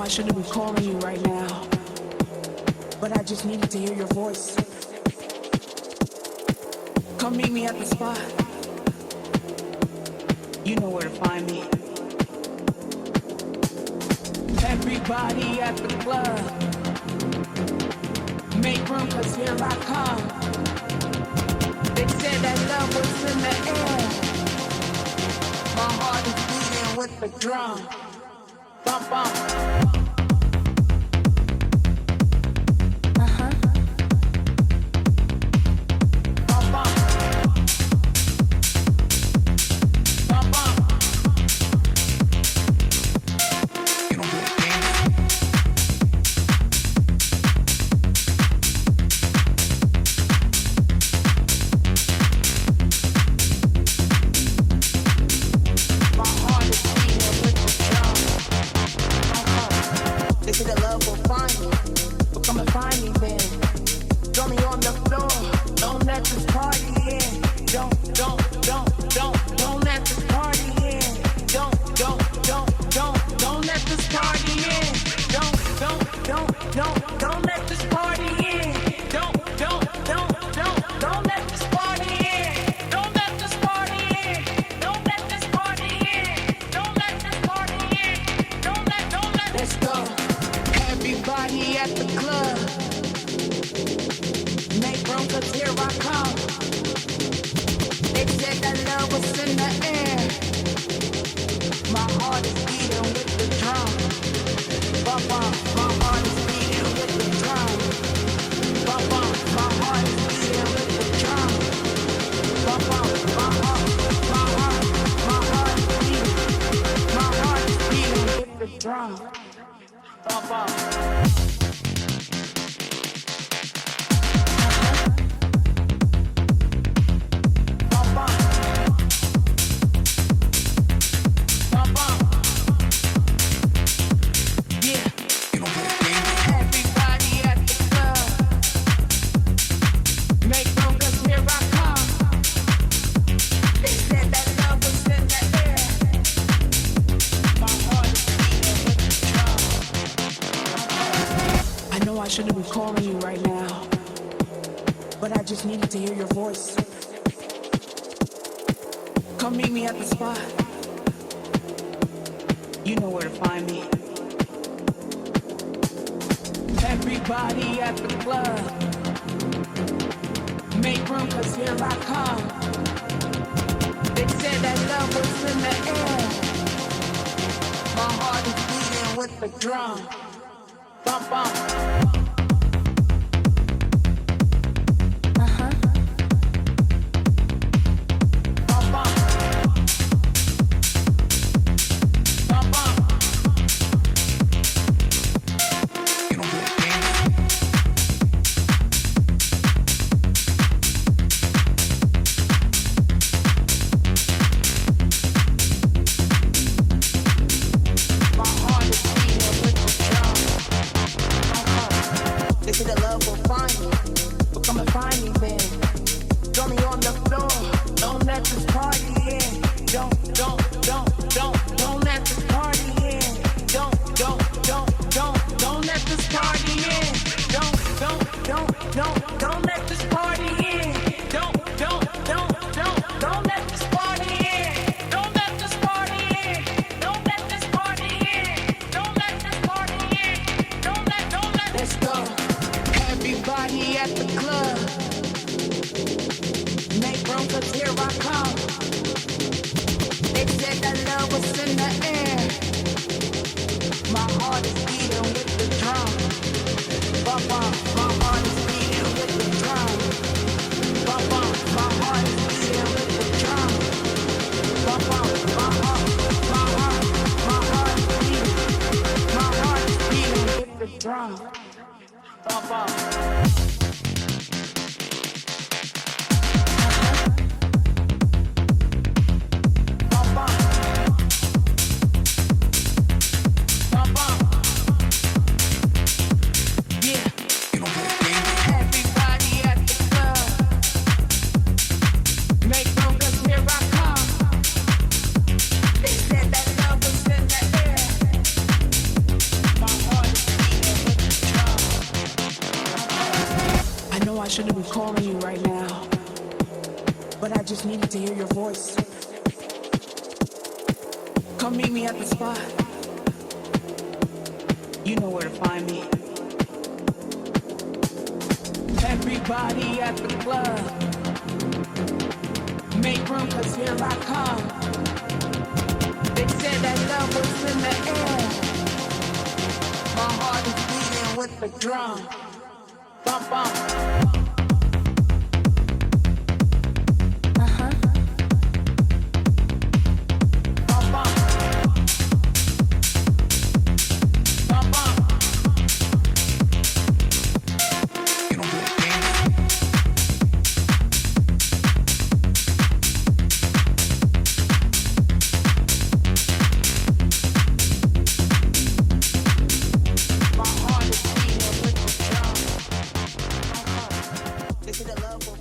I shouldn't be calling you right now, but I just needed to hear your voice. Come meet me at the spot. You know where to find me. Everybody at the club, make room 'cause here I come. They said that love was in the air. My heart is beating with the drum. Bump, bump. I shouldn't be calling you right now, but I just needed to hear your voice. Come meet me at the spot. You know where to find me. Everybody at the club, make room 'cause here I come. They said that love was in the air. My heart is beating with the drum. Bump, bump. but I just needed to hear your voice. Come meet me at the spot. You know where to find me. Everybody at the club, make room 'cause here I come. They said that love was in the air. My heart is beating with the drum. Bump, bump. Is it a love?